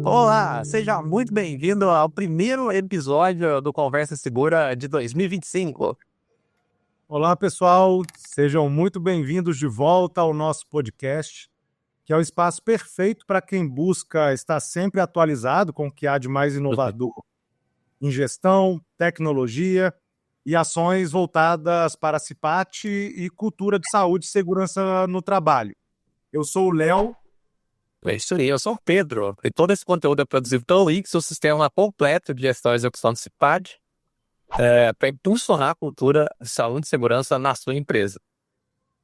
Olá, seja muito bem-vindo ao primeiro episódio do Conversa Segura de 2025. Olá, pessoal, sejam muito bem-vindos de volta ao nosso podcast, que é o espaço perfeito para quem busca estar sempre atualizado com o que há de mais inovador em gestão, tecnologia e ações voltadas para a CIPAT e cultura de saúde e segurança no trabalho. Eu sou o Léo. É isso aí, eu sou o Pedro, e todo esse conteúdo é produzido pelo Wix, o sistema completo de gestão e execução do CIPAD, para impulsionar a cultura de saúde e segurança na sua empresa.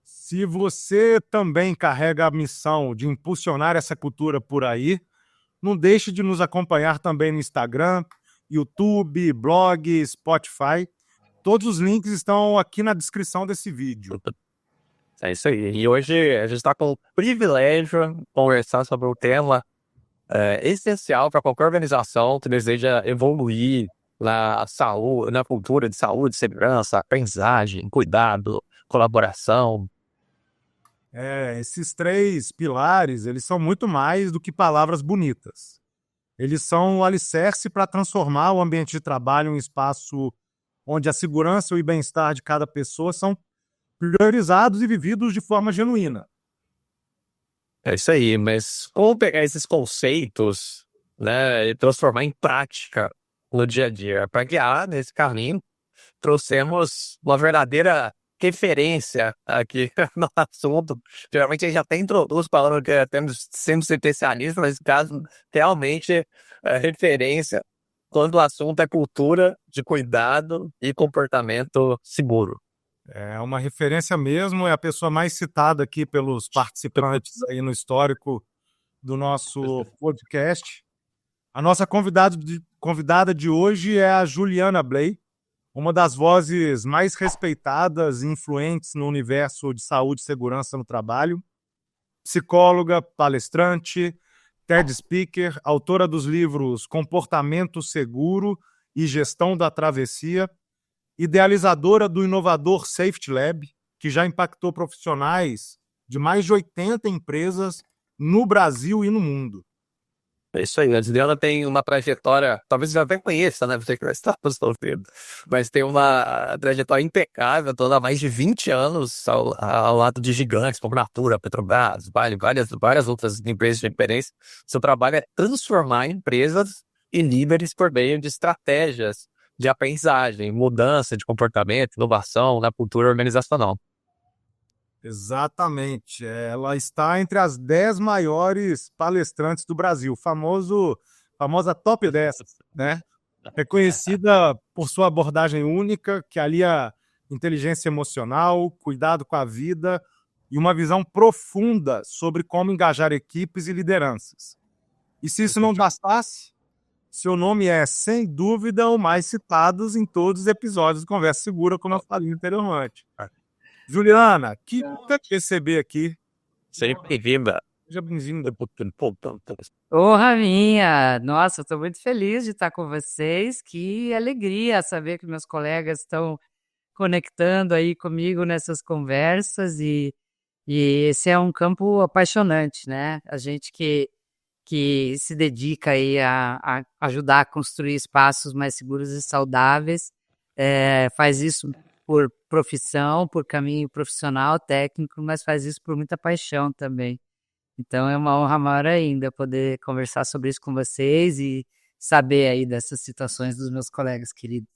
Se você também carrega a missão de impulsionar essa cultura por aí, não deixe de nos acompanhar também no Instagram, YouTube, blog, Spotify. Todos os links estão aqui na descrição desse vídeo. É isso aí. E hoje a gente está com o privilégio de conversar sobre um tema essencial para qualquer organização que deseja evoluir na saúde, na cultura de saúde, segurança, aprendizagem, cuidado, colaboração. Esses três pilares, eles são muito mais do que palavras bonitas. Eles são o alicerce para transformar o ambiente de trabalho em um espaço onde a segurança e o bem-estar de cada pessoa são priorizados e vividos de forma genuína. É isso aí, mas como pegar esses conceitos, né, e transformar em prática no dia a dia? Para guiar nesse caminho, trouxemos uma verdadeira referência aqui no assunto. Geralmente a gente até introduz falando que temos sempre especialistas, mas nesse caso, realmente é referência quando o assunto é cultura de cuidado e comportamento seguro. É uma referência mesmo, é a pessoa mais citada aqui pelos participantes aí no histórico do nosso podcast. A nossa convidada de hoje é a Juliana Bley, uma das vozes mais respeitadas e influentes no universo de saúde e segurança no trabalho, psicóloga, palestrante, TED Speaker, autora dos livros Comportamento Seguro e Gestão da Travessia, idealizadora do inovador Safety Lab, que já impactou profissionais de mais de 80 empresas no Brasil e no mundo. É isso aí, a Adriana tem uma trajetória, talvez você até conheça, né? Você que vai estar ouvindo, mas tem uma trajetória impecável, toda há mais de 20 anos ao lado de gigantes como Natura, Petrobras, Vale, várias outras empresas de referência. Seu trabalho é transformar empresas e líderes por meio de estratégias de aprendizagem, mudança de comportamento, inovação na cultura organizacional. Exatamente. Ela está entre as 10 maiores palestrantes do Brasil, famosa top 10, né? Reconhecida por sua abordagem única, que alia inteligência emocional, cuidado com a vida e uma visão profunda sobre como engajar equipes e lideranças. E se isso não bastasse, seu nome é, sem dúvida, o mais citado em todos os episódios do Conversa Segura, como eu falei anteriormente. Juliana, que honra te receber aqui. Seja bem-vinda. Seja bem-vinda. Ô, Raminha, nossa, eu estou muito feliz de estar com vocês. Que alegria saber que meus colegas estão conectando aí comigo nessas conversas e esse é um campo apaixonante, né? A gente que se dedica aí a ajudar a construir espaços mais seguros e saudáveis, faz isso por profissão, por caminho profissional, técnico, mas faz isso por muita paixão também. Então é uma honra maior ainda poder conversar sobre isso com vocês e saber aí dessas situações dos meus colegas queridos.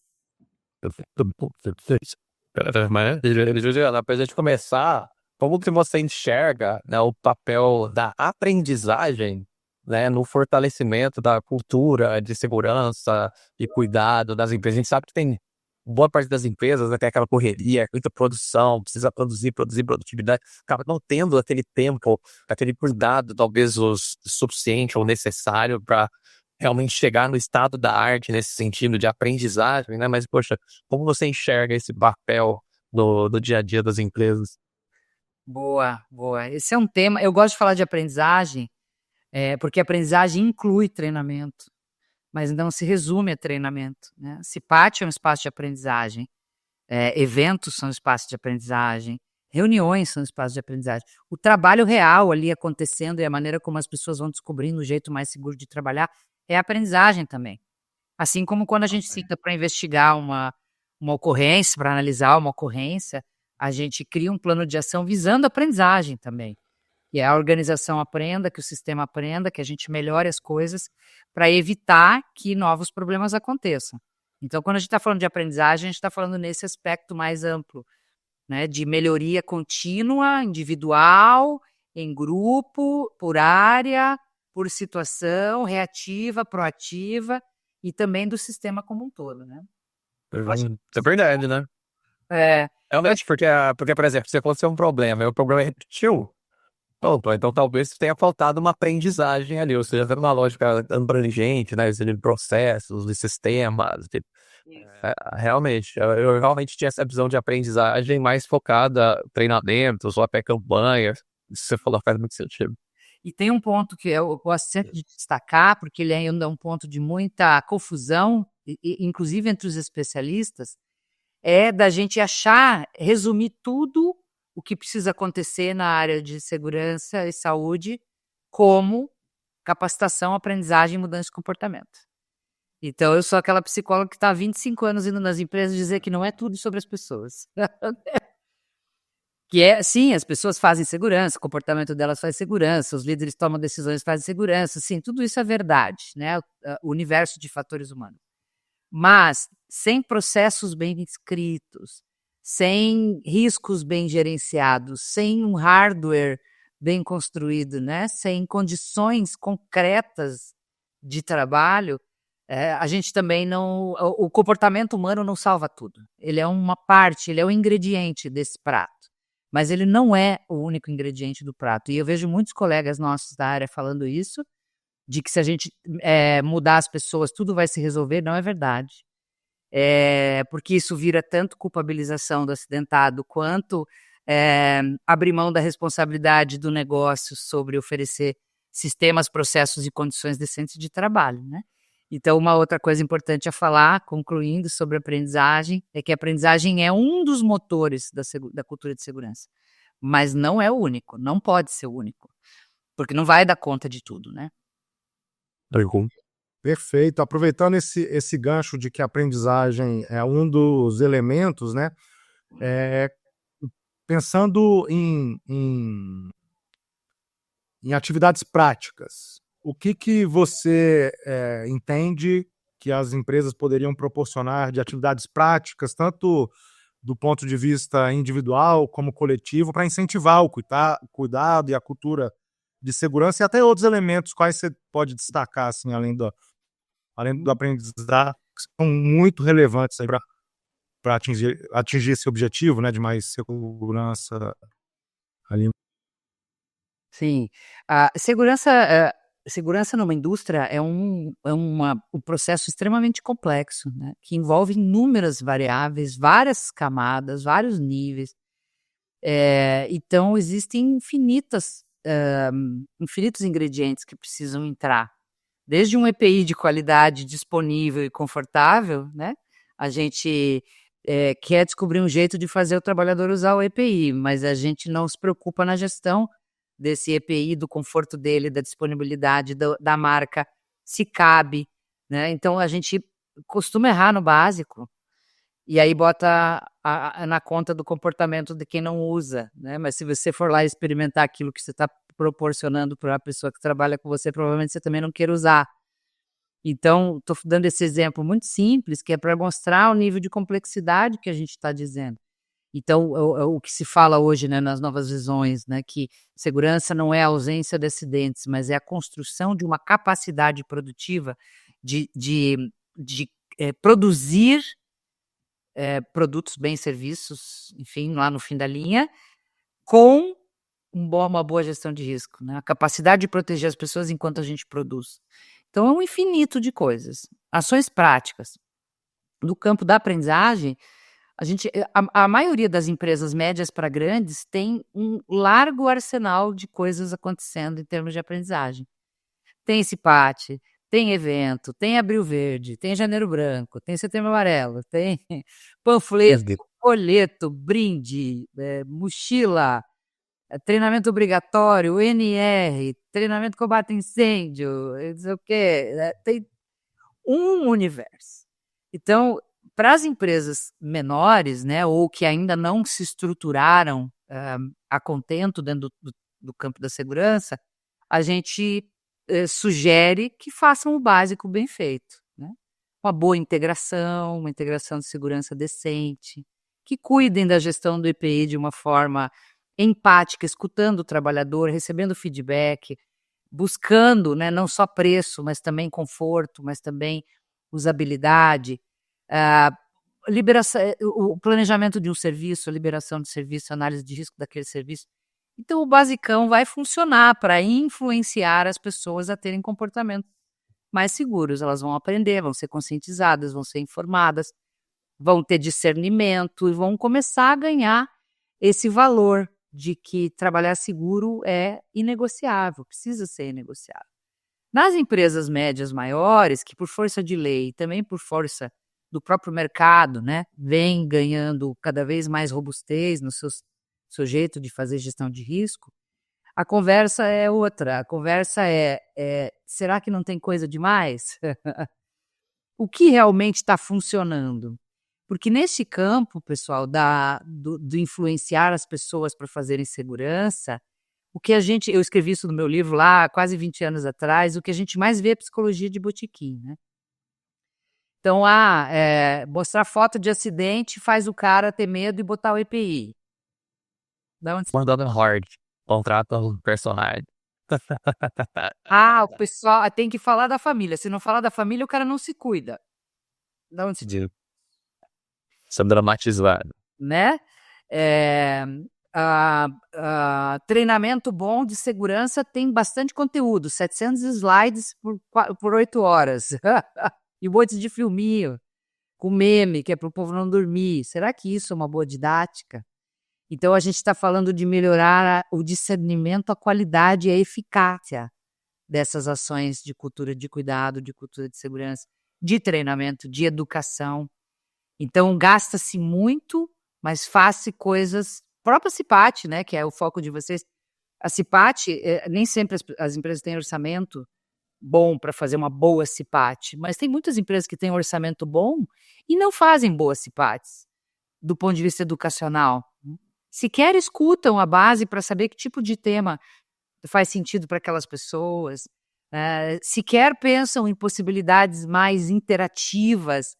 Juliana, para a gente começar, como que você enxerga, né, o papel da aprendizagem, né, no fortalecimento da cultura de segurança e cuidado das empresas? A gente sabe que tem boa parte das empresas, né, tem aquela correria, muita produção, precisa produzir produtividade, acaba não tendo aquele tempo, aquele cuidado, talvez o suficiente ou necessário para realmente chegar no estado da arte nesse sentido de aprendizagem, né? Mas, poxa, como você enxerga esse papel do dia a dia das empresas? Boa, boa. Esse é um tema. Eu gosto de falar de aprendizagem, porque aprendizagem inclui treinamento, mas não se resume a treinamento, né? CIPAT é um espaço de aprendizagem, eventos são espaços de aprendizagem, Reuniões são espaços de aprendizagem. O trabalho real ali acontecendo e a maneira como as pessoas vão descobrindo o jeito mais seguro de trabalhar é aprendizagem também. Assim como quando a gente senta para investigar uma ocorrência, para analisar uma ocorrência, a gente cria um plano de ação visando a aprendizagem também. Que a organização aprenda, que o sistema aprenda, que a gente melhore as coisas para evitar que novos problemas aconteçam. Então, quando a gente está falando de aprendizagem, a gente está falando nesse aspecto mais amplo, né, de melhoria contínua, individual, em grupo, por área, por situação, reativa, proativa, e também do sistema como um todo, né? É verdade, né? É, Realmente, porque, por exemplo, se fosse um problema e o problema repetiu, pronto, então talvez tenha faltado uma aprendizagem ali, ou seja, tendo uma lógica abrangente, né, de processos, de sistemas, realmente, eu realmente tinha essa visão de aprendizagem mais focada em treinamentos ou até campanhas, isso que você falou faz muito sentido. E tem um ponto que eu gosto sempre de destacar, porque ele ainda é um ponto de muita confusão, inclusive entre os especialistas, é da gente resumir tudo o que precisa acontecer na área de segurança e saúde como capacitação, aprendizagem e mudança de comportamento. Então, eu sou aquela psicóloga que está há 25 anos indo nas empresas dizer que não é tudo sobre as pessoas. Que é, sim, as pessoas fazem segurança, o comportamento delas faz segurança, os líderes tomam decisões, fazem segurança, sim, tudo isso é verdade, né? O universo de fatores humanos. Mas sem processos bem escritos, sem riscos bem gerenciados, sem um hardware bem construído, né? Sem condições concretas de trabalho, a gente também não... O comportamento humano não salva tudo. Ele é uma parte, ele é um ingrediente desse prato. Mas ele não é o único ingrediente do prato. E eu vejo muitos colegas nossos da área falando isso, de que se a gente mudar as pessoas, tudo vai se resolver. Não é verdade. Porque isso vira tanto culpabilização do acidentado, quanto abrir mão da responsabilidade do negócio sobre oferecer sistemas, processos e condições decentes de trabalho, né? Então, uma outra coisa importante a falar, concluindo sobre a aprendizagem, é que a aprendizagem é um dos motores da cultura de segurança, mas não é o único, não pode ser o único, porque não vai dar conta de tudo, né? Perfeito. Aproveitando esse gancho de que a aprendizagem é um dos elementos, né? Pensando em atividades práticas, o que você entende que as empresas poderiam proporcionar de atividades práticas, tanto do ponto de vista individual como coletivo, para incentivar o cuidado e a cultura de segurança e até outros elementos, quais você pode destacar, assim, além do aprendizado, que são muito relevantes para atingir esse objetivo, né, de mais segurança ali. Sim, a segurança numa indústria é um processo extremamente complexo, né, que envolve inúmeras variáveis, várias camadas, vários níveis. Então existem infinitos ingredientes que precisam entrar. Desde um EPI de qualidade disponível e confortável, né, a gente quer descobrir um jeito de fazer o trabalhador usar o EPI, mas a gente não se preocupa na gestão desse EPI, do conforto dele, da disponibilidade da marca, se cabe, né? Então a gente costuma errar no básico e aí bota na conta do comportamento de quem não usa, né? Mas se você for lá experimentar aquilo que você está proporcionando para a pessoa que trabalha com você, provavelmente você também não queira usar. Então, estou dando esse exemplo muito simples, que é para mostrar o nível de complexidade que a gente está dizendo. Então, o que se fala hoje, né, nas novas visões, né, que segurança não é a ausência de acidentes, mas é a construção de uma capacidade produtiva de produzir produtos, bens, serviços, enfim, lá no fim da linha, com uma boa gestão de risco, né? A capacidade de proteger as pessoas enquanto a gente produz. Então, é um infinito de coisas. Ações práticas. No campo da aprendizagem, a maioria das empresas médias para grandes tem um largo arsenal de coisas acontecendo em termos de aprendizagem. Tem CIPAT, tem evento, tem Abril Verde, tem Janeiro Branco, tem Setembro Amarelo, tem panfleto, folheto, brinde, mochila, treinamento obrigatório, NR, treinamento combate a incêndio, não sei o quê, tem um universo. Então, para as empresas menores, né, ou que ainda não se estruturaram a contento dentro do campo da segurança, a gente sugere que façam o básico bem feito, né? Uma boa integração, uma integração de segurança decente, que cuidem da gestão do EPI de uma forma empática, escutando o trabalhador, recebendo feedback, buscando, né, não só preço, mas também conforto, mas também usabilidade, o planejamento de um serviço, a liberação de serviço, análise de risco daquele serviço. Então, o basicão vai funcionar para influenciar as pessoas a terem comportamentos mais seguros. Elas vão aprender, vão ser conscientizadas, vão ser informadas, vão ter discernimento e vão começar a ganhar esse valor de que trabalhar seguro é inegociável, precisa ser inegociável. Nas empresas médias maiores, que por força de lei e também por força do próprio mercado, né, vem ganhando cada vez mais robustez no seu jeito de fazer gestão de risco, a conversa é outra. A conversa é será que não tem coisa demais? O que realmente está funcionando? Porque neste campo, pessoal, do influenciar as pessoas para fazerem segurança, eu escrevi isso no meu livro lá quase 20 anos atrás, o que a gente mais vê é psicologia de botequim, né? Então, mostrar foto de acidente faz o cara ter medo e botar o EPI. Mandando hard, contrata um personagem. O pessoal tem que falar da família. Se não falar da família, o cara não se cuida. Da onde se diz? Isso é dramatizado. Né? Treinamento bom de segurança tem bastante conteúdo, 700 slides por 8 horas. E um monte de filminho, com meme, que é para o povo não dormir. Será que isso é uma boa didática? Então, a gente está falando de melhorar o discernimento, a qualidade e a eficácia dessas ações de cultura de cuidado, de cultura de segurança, de treinamento, de educação. Então, gasta-se muito, mas faz-se coisas... A própria CIPAT, né, que é o foco de vocês. A CIPAT, nem sempre as empresas têm orçamento bom para fazer uma boa CIPAT, mas tem muitas empresas que têm um orçamento bom e não fazem boas CIPATs, do ponto de vista educacional. Sequer escutam a base para saber que tipo de tema faz sentido para aquelas pessoas, sequer pensam em possibilidades mais interativas,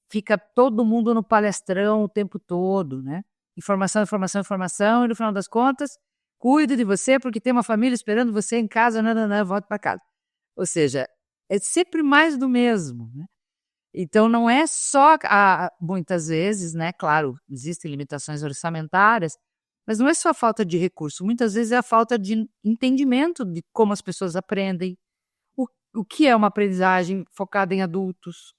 fica todo mundo no palestrão o tempo todo, né? Informação, informação, informação, e no final das contas, cuide de você porque tem uma família esperando você em casa, volta para casa. Ou seja, é sempre mais do mesmo, né? Então, não é só, muitas vezes, né? Claro, existem limitações orçamentárias, mas não é só a falta de recurso, muitas vezes é a falta de entendimento de como as pessoas aprendem, o que é uma aprendizagem focada em adultos,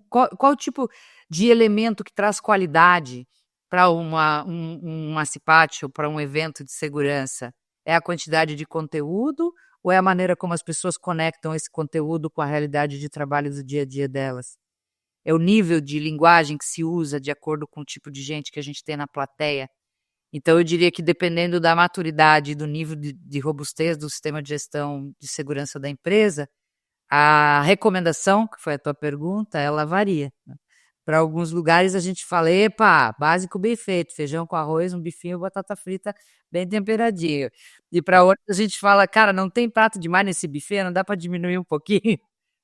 qual tipo de elemento que traz qualidade para uma CIPAT ou para um evento de segurança. É a quantidade de conteúdo ou é a maneira como as pessoas conectam esse conteúdo com a realidade de trabalho do dia a dia delas? É o nível de linguagem que se usa de acordo com o tipo de gente que a gente tem na plateia. Então, eu diria que dependendo da maturidade e do nível de robustez do sistema de gestão de segurança da empresa, a recomendação, que foi a tua pergunta, ela varia. Para alguns lugares a gente fala, básico bem feito, feijão com arroz, um bifinho, batata frita bem temperadinho. E para outros a gente fala, cara, não tem prato demais nesse buffet, não dá para diminuir um pouquinho?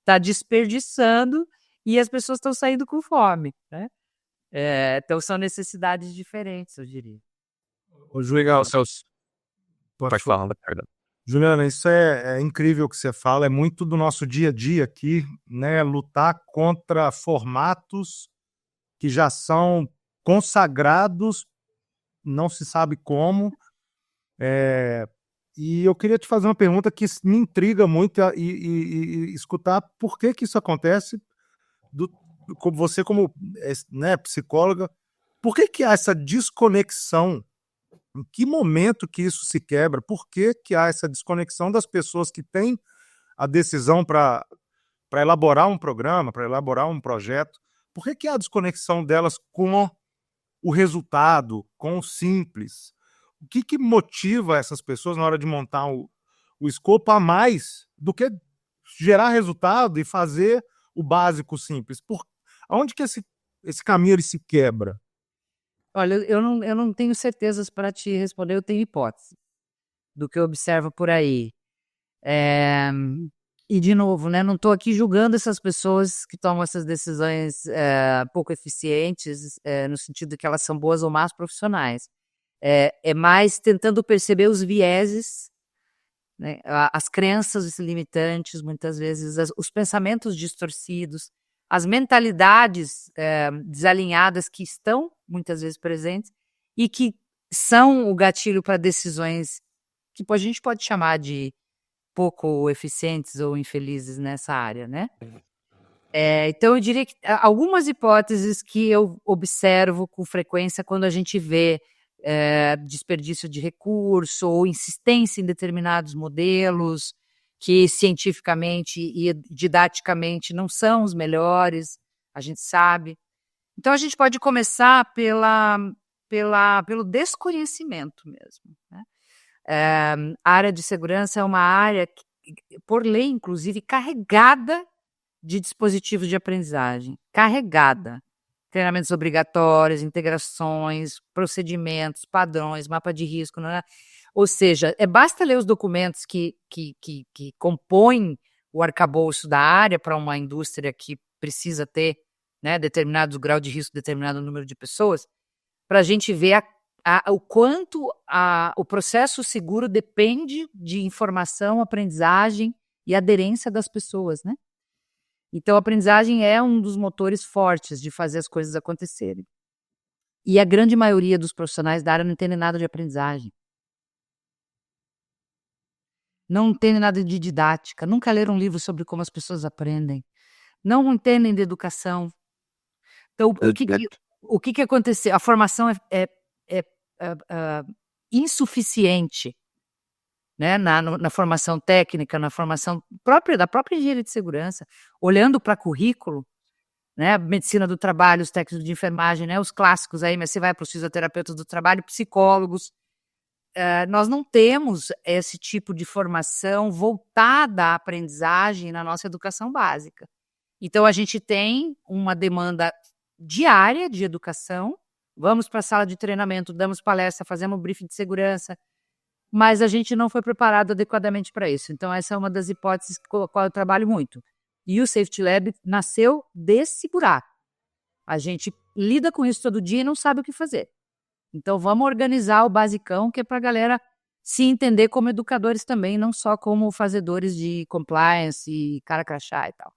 Tá desperdiçando e as pessoas estão saindo com fome, né? Então são necessidades diferentes, eu diria. Ô, Juliana, Pode falar, perdão. Juliana, isso é incrível o que você fala, é muito do nosso dia a dia aqui, né? Lutar contra formatos que já são consagrados, não se sabe como. E eu queria te fazer uma pergunta que me intriga muito e escutar por que isso acontece, você como né, psicóloga, por que há essa desconexão? Em que momento que isso se quebra? Por que há essa desconexão das pessoas que têm a decisão para elaborar um programa, para elaborar um projeto? Por que há a desconexão delas com o resultado com o simples. O que motiva essas pessoas na hora de montar o escopo a mais do que gerar resultado e fazer o básico simples? Aonde que esse caminho ele se quebra? Olha, eu não tenho certezas para te responder, eu tenho hipótese do que eu observo por aí. E de novo, né, não estou aqui julgando essas pessoas que tomam essas decisões pouco eficientes, no sentido de que elas são boas ou más profissionais. É mais tentando perceber os vieses, né, as crenças limitantes, muitas vezes, os pensamentos distorcidos, as mentalidades desalinhadas que estão muitas vezes presentes e que são o gatilho para decisões que a gente pode chamar de pouco eficientes ou infelizes nessa área, né? Então, eu diria que algumas hipóteses que eu observo com frequência quando a gente vê desperdício de recurso ou insistência em determinados modelos que cientificamente e didaticamente não são os melhores, a gente sabe. Então, a gente pode começar pelo desconhecimento mesmo, né? A área de segurança é uma área, por lei, inclusive, carregada de dispositivos de aprendizagem. Carregada. Treinamentos obrigatórios, integrações, procedimentos, padrões, mapa de risco. Né? Ou seja, basta ler os documentos que compõem o arcabouço da área para uma indústria que precisa ter, né, determinado grau de risco, determinado número de pessoas, para a gente ver o quanto o processo seguro depende de informação, aprendizagem e aderência das pessoas, né? Então, a aprendizagem é um dos motores fortes de fazer as coisas acontecerem. E a grande maioria dos profissionais da área não entende nada de aprendizagem. Não entende nada de didática, nunca leram um livro sobre como as pessoas aprendem. Não entendem de educação. Então, o que aconteceu? A formação é insuficiente, né, na formação técnica, na formação da própria engenharia de segurança, olhando para currículo, né, medicina do trabalho, os técnicos de enfermagem, né, os clássicos aí, mas você vai para os fisioterapeutas do trabalho, psicólogos, nós não temos esse tipo de formação voltada à aprendizagem na nossa educação básica. Então, a gente tem uma demanda diária de educação, vamos para a sala de treinamento, damos palestra, fazemos briefing de segurança, mas a gente não foi preparado adequadamente para isso. Então, essa é uma das hipóteses com a qual eu trabalho muito. E o Safety Lab nasceu desse buraco. A gente lida com isso todo dia e não sabe o que fazer. Então, vamos organizar o basicão, que é para a galera se entender como educadores também, não só como fazedores de compliance e cara crachá e tal.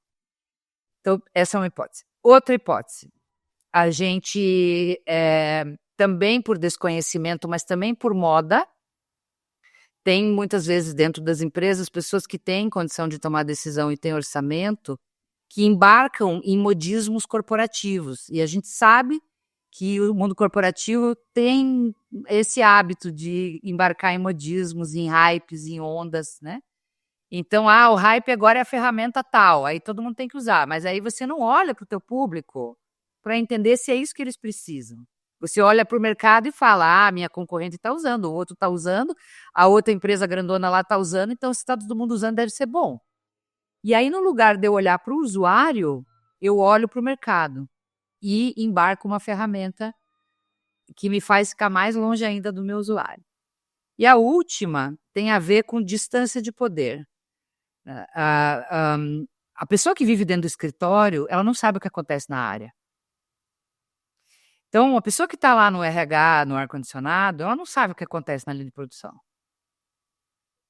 Então, essa é uma hipótese. Outra hipótese. A gente, também por desconhecimento, mas também por moda, tem muitas vezes dentro das empresas pessoas que têm condição de tomar decisão e têm orçamento, que embarcam em modismos corporativos. E a gente sabe que o mundo corporativo tem esse hábito de embarcar em modismos, em hypes, em ondas, né? Então, o hype agora é a ferramenta tal, aí todo mundo tem que usar, mas aí você não olha para o teu público para entender se é isso que eles precisam. Você olha para o mercado e fala, minha concorrente está usando, o outro está usando, a outra empresa grandona lá está usando, então se está todo mundo usando deve ser bom. E aí, no lugar de eu olhar para o usuário, eu olho para o mercado e embarco uma ferramenta que me faz ficar mais longe ainda do meu usuário. E a última tem a ver com distância de poder. A pessoa que vive dentro do escritório, ela não sabe o que acontece na área. Então, a pessoa que está lá no RH, no ar-condicionado, ela não sabe o que acontece na linha de produção.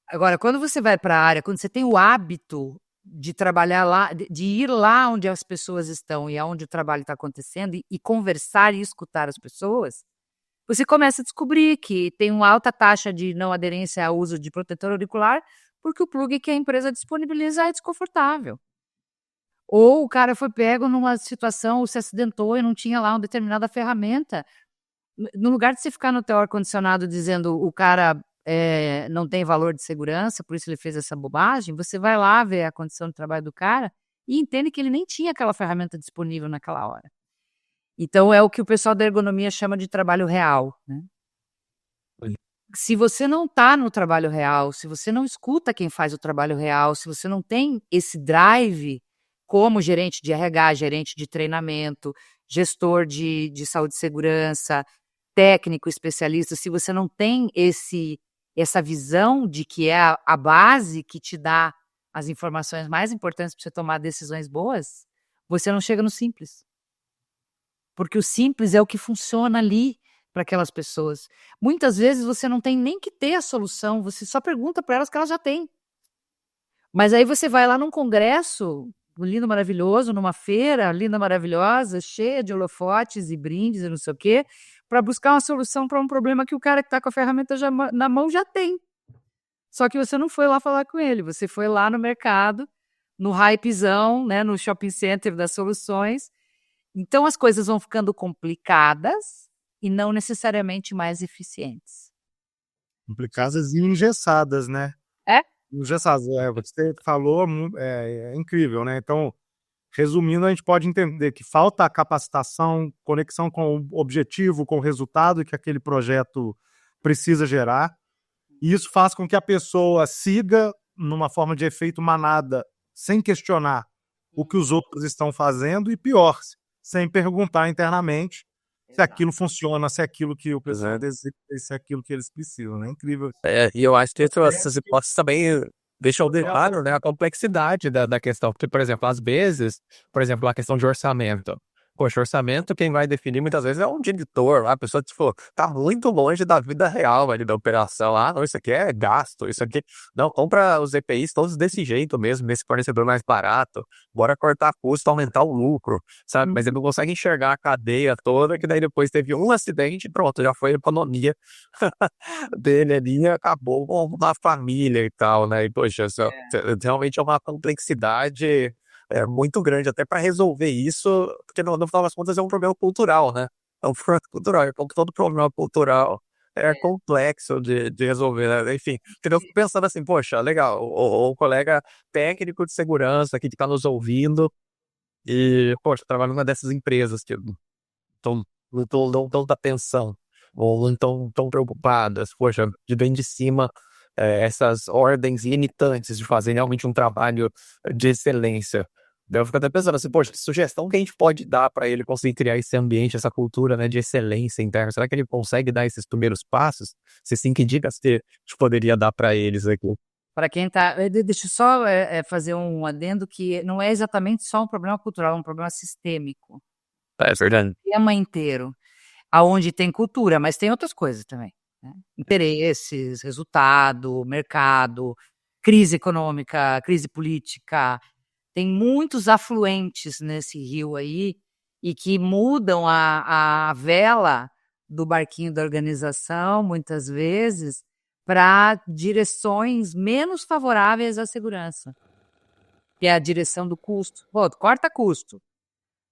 Agora, quando você vai para a área, quando você tem o hábito de trabalhar lá, de ir lá onde as pessoas estão e aonde o trabalho está acontecendo e conversar e escutar as pessoas, você começa a descobrir que tem uma alta taxa de não aderência ao uso de protetor auricular porque o plug que a empresa disponibiliza é desconfortável. Ou o cara foi pego numa situação, ou se acidentou e não tinha lá uma determinada ferramenta. No lugar de você ficar no teu ar-condicionado dizendo o cara não tem valor de segurança, por isso ele fez essa bobagem, você vai lá ver a condição de trabalho do cara e entende que ele nem tinha aquela ferramenta disponível naquela hora. Então, é o que o pessoal da ergonomia chama de trabalho real, né? Se você não está no trabalho real, se você não escuta quem faz o trabalho real, se você não tem esse drive como gerente de RH, gerente de treinamento, gestor de saúde e segurança, técnico, especialista, se você não tem essa visão de que é a base que te dá as informações mais importantes para você tomar decisões boas, você não chega no simples. Porque o simples é o que funciona ali para aquelas pessoas. Muitas vezes você não tem nem que ter a solução, você só pergunta para elas que elas já têm. Mas aí você vai lá num congresso lindo, maravilhoso, numa feira linda, maravilhosa, cheia de holofotes e brindes e não sei o quê, para buscar uma solução para um problema que o cara que está com a ferramenta na mão já tem. Só que você não foi lá falar com ele, você foi lá no mercado, no hypezão, né, no shopping center das soluções. Então as coisas vão ficando complicadas e não necessariamente mais eficientes. Complicadas e engessadas, né? É? Engessadas. Você falou, é incrível, né? Então, resumindo, a gente pode entender que falta a capacitação, conexão com o objetivo, com o resultado que aquele projeto precisa gerar. E isso faz com que a pessoa siga numa forma de efeito manada, sem questionar o que os outros estão fazendo, e pior, sem perguntar internamente se aquilo funciona, se é aquilo que o pessoal deseja, se é aquilo que eles precisam, né? Incrível. E eu acho que essas hipóteses também deixam de claro, né, a complexidade da questão. Porque, por exemplo, às vezes, a questão de orçamento. Poxa, orçamento, quem vai definir muitas vezes é um diretor. A pessoa, tipo, tá muito longe da vida real ali da operação. Ah, não, isso aqui é gasto, isso aqui... Não, compra os EPIs todos desse jeito mesmo, nesse fornecedor mais barato. Bora cortar custo, aumentar o lucro, sabe? Mas ele não consegue enxergar a cadeia toda, que daí depois teve um acidente e pronto, já foi a economia dele ali, acabou com a família e tal, né? E, poxa, realmente é uma complexidade muito grande até para resolver isso, porque no final das contas é um problema cultural, né? É um problema cultural, como todo problema cultural é complexo de resolver, né? Enfim, eu fico pensando assim, poxa, legal, o colega técnico de segurança aqui que está nos ouvindo e, poxa, trabalha numa dessas empresas que não dão tanta atenção ou não estão tão preocupadas, poxa, de bem de cima, essas ordens limitantes de fazer realmente um trabalho de excelência. Daí eu fico até pensando assim, poxa, que sugestão que a gente pode dar para ele conseguir criar esse ambiente, essa cultura, né, de excelência interna? Será que ele consegue dar esses primeiros passos? Se sim, que dicas que a gente poderia dar para eles aqui? Para quem está... Deixa eu só fazer um adendo que não é exatamente só um problema cultural, é um problema sistêmico. É verdade. O sistema inteiro, aonde tem cultura, mas tem outras coisas também, né? Interesses, resultado, mercado, crise econômica, crise política. Tem muitos afluentes nesse rio aí e que mudam a vela do barquinho da organização, muitas vezes, para direções menos favoráveis à segurança, que é a direção do custo. Pô, corta custo.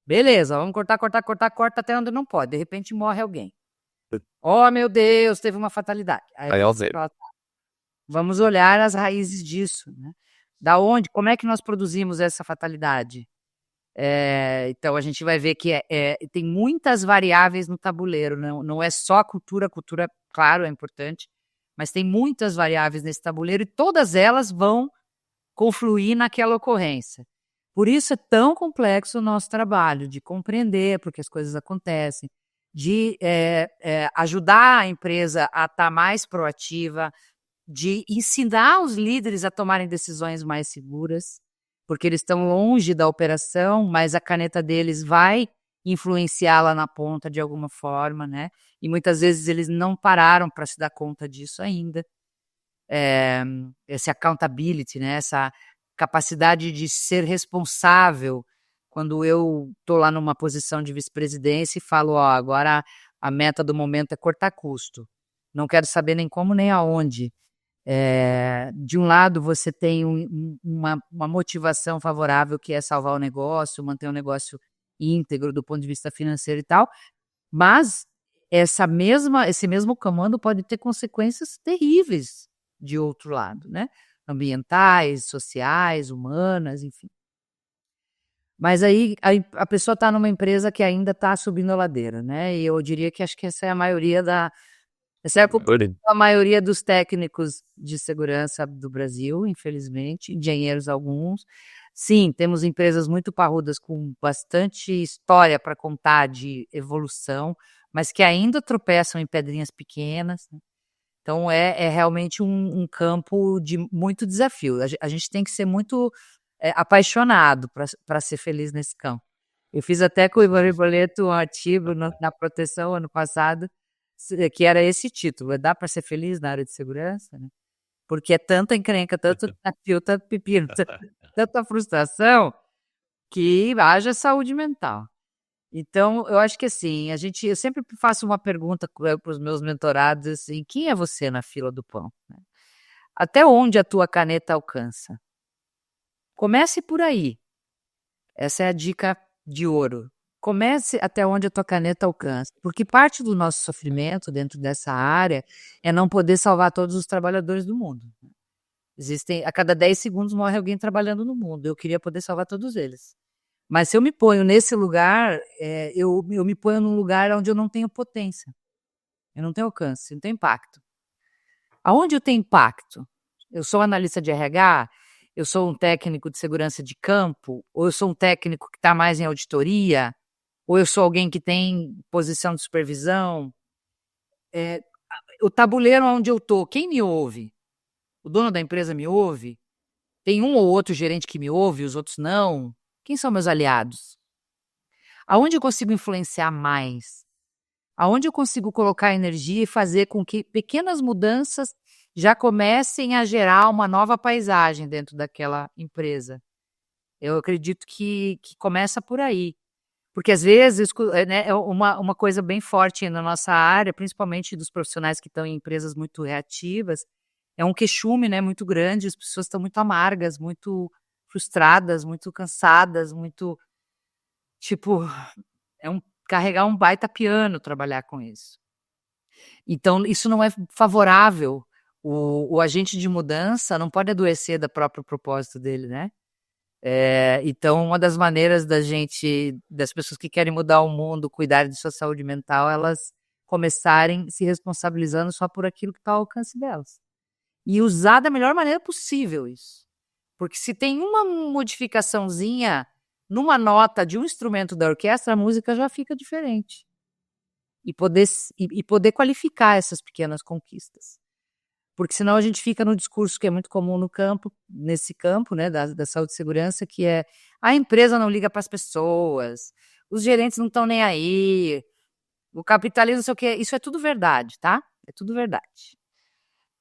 Beleza, vamos corta até onde não pode. De repente morre alguém. Oh, meu Deus, teve uma fatalidade. Aí eu sei. Vamos olhar as raízes disso, né? Da onde, como é que nós produzimos essa fatalidade? Então a gente vai ver que tem muitas variáveis no tabuleiro, não é só a cultura, claro, é importante, mas tem muitas variáveis nesse tabuleiro e todas elas vão confluir naquela ocorrência. Por isso é tão complexo o nosso trabalho, de compreender porque as coisas acontecem, de ajudar a empresa a estar mais proativa, de ensinar os líderes a tomarem decisões mais seguras, porque eles estão longe da operação, mas a caneta deles vai influenciá-la na ponta de alguma forma, né? E muitas vezes eles não pararam para se dar conta disso ainda. Esse accountability, né? Essa capacidade de ser responsável. Quando eu estou lá numa posição de vice-presidência e falo, agora a meta do momento é cortar custo. Não quero saber nem como nem aonde. De um lado você tem uma motivação favorável, que é salvar o negócio, manter o negócio íntegro do ponto de vista financeiro e tal, mas esse mesmo comando pode ter consequências terríveis de outro lado, né? Ambientais, sociais, humanas, enfim. Mas aí a pessoa está numa empresa que ainda está subindo a ladeira, né? E eu diria que acho que essa é a maioria essa é a maioria dos técnicos de segurança do Brasil, infelizmente, engenheiros alguns. Sim, temos empresas muito parrudas com bastante história para contar de evolução, mas que ainda tropeçam em pedrinhas pequenas, né? Então é realmente um campo de muito desafio. A gente tem que ser muito apaixonado para ser feliz nesse campo. Eu fiz até com o Ivan Riboleto um artigo na Proteção ano passado, que era esse título: dá para ser feliz na área de segurança? Né? Porque é tanta encrenca, tanto desafio, tanto pepino, tanta frustração, que haja saúde mental. Então, eu acho que assim, eu sempre faço uma pergunta para os meus mentorados, assim: quem é você na fila do pão? Né? Até onde a tua caneta alcança? Comece por aí. Essa é a dica de ouro. Comece até onde a tua caneta alcança, porque parte do nosso sofrimento dentro dessa área é não poder salvar todos os trabalhadores do mundo. A cada 10 segundos morre alguém trabalhando no mundo. Eu queria poder salvar todos eles. Mas se eu me ponho nesse lugar, eu me ponho num lugar onde eu não tenho potência. Eu não tenho alcance, não tenho impacto. Aonde eu tenho impacto? Eu sou analista de RH? Eu sou um técnico de segurança de campo? Ou eu sou um técnico que está mais em auditoria? Ou eu sou alguém que tem posição de supervisão? O tabuleiro onde eu estou, quem me ouve? O dono da empresa me ouve? Tem um ou outro gerente que me ouve, os outros não? Quem são meus aliados? Aonde eu consigo influenciar mais? Aonde eu consigo colocar energia e fazer com que pequenas mudanças já comecem a gerar uma nova paisagem dentro daquela empresa? Eu acredito que começa por aí. Porque às vezes, né, é uma coisa bem forte na nossa área, principalmente dos profissionais que estão em empresas muito reativas, é um queixume, né, muito grande, as pessoas estão muito amargas, muito frustradas, muito cansadas, muito, tipo, carregar um baita piano trabalhar com isso. Então, isso não é favorável. O agente de mudança não pode adoecer do próprio propósito dele, né? Então, uma das maneiras das pessoas que querem mudar o mundo, cuidar de sua saúde mental, elas começarem se responsabilizando só por aquilo que está ao alcance delas. E usar da melhor maneira possível isso. Porque se tem uma modificaçãozinha numa nota de um instrumento da orquestra, a música já fica diferente. E poder qualificar essas pequenas conquistas. Porque senão a gente fica no discurso que é muito comum nesse campo, né, da saúde e segurança, que é: a empresa não liga para as pessoas, os gerentes não estão nem aí, o capitalismo não sei o quê. Isso é tudo verdade, tá? É tudo verdade.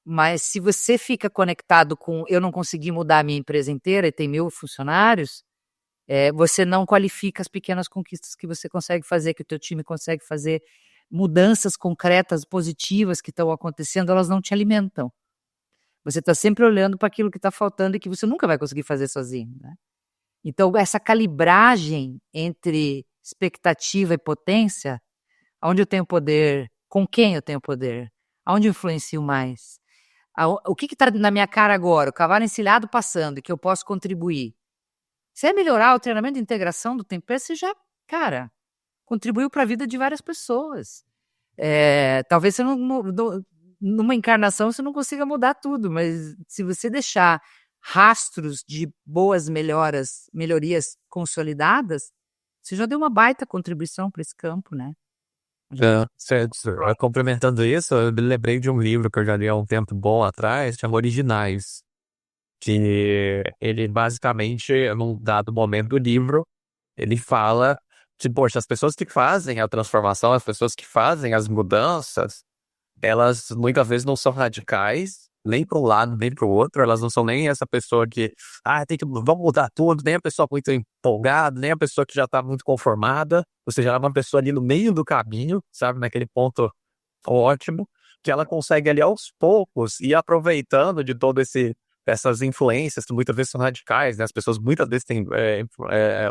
Mas se você fica conectado com: eu não consegui mudar a minha empresa inteira e tem 1.000 funcionários, você não qualifica as pequenas conquistas que você consegue fazer, que o teu time consegue fazer. Mudanças concretas, positivas que estão acontecendo, elas não te alimentam. Você está sempre olhando para aquilo que está faltando e que você nunca vai conseguir fazer sozinho, né? Então, essa calibragem entre expectativa e potência, onde eu tenho poder, com quem eu tenho poder, aonde eu influencio mais, o que está na minha cara agora, o cavalo encilhado passando, e que eu posso contribuir. Se é melhorar o treinamento de integração do tempero, você já, cara, contribuiu para a vida de várias pessoas. Talvez você numa encarnação você não consiga mudar tudo, mas se você deixar rastros de boas melhorias consolidadas, você já deu uma baita contribuição para esse campo, né? Certo. Complementando isso, eu me lembrei de um livro que eu já li há um tempo bom atrás, chama Originais, que ele basicamente, num dado momento do livro, ele fala de, poxa, as pessoas que fazem a transformação, as pessoas que fazem as mudanças, elas muitas vezes não são radicais, nem para um lado, nem para o outro. Elas não são nem essa pessoa que, vamos mudar tudo, nem a pessoa muito empolgada, nem a pessoa que já está muito conformada. Ou seja, ela é uma pessoa ali no meio do caminho, sabe, naquele ponto ótimo, que ela consegue ali aos poucos ir aproveitando de todo essas influências que muitas vezes são radicais, né? As pessoas muitas vezes têm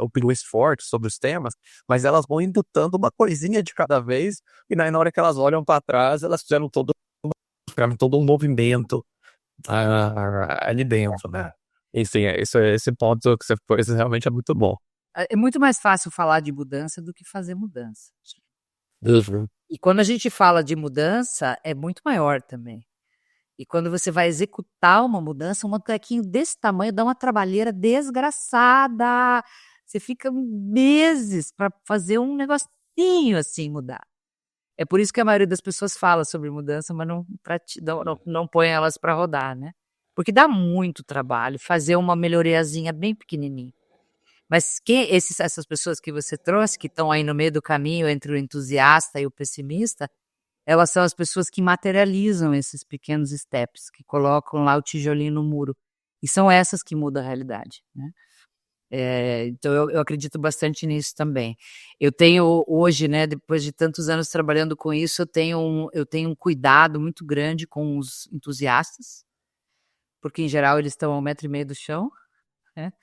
opiniões fortes sobre os temas, mas elas vão indutando uma coisinha de cada vez, e daí na hora que elas olham para trás, elas fizeram todo um movimento ali dentro, né? Enfim, esse ponto que você pôs realmente é muito bom. É muito mais fácil falar de mudança do que fazer mudança. Uhum. E quando a gente fala de mudança, é muito maior também. E quando você vai executar uma mudança, um molequinho desse tamanho dá uma trabalheira desgraçada. Você fica meses para fazer um negocinho assim mudar. É por isso que a maioria das pessoas fala sobre mudança, mas não põe elas para rodar, né? Porque dá muito trabalho fazer uma melhoriazinha bem pequenininha. Mas essas pessoas que você trouxe, que estão aí no meio do caminho entre o entusiasta e o pessimista, elas são as pessoas que materializam esses pequenos steps, que colocam lá o tijolinho no muro. E são essas que mudam a realidade, né? Então eu acredito bastante nisso também. Eu tenho hoje, né, depois de tantos anos trabalhando com isso, eu tenho um cuidado muito grande com os entusiastas, porque em geral eles estão a 1,5 m do chão, né?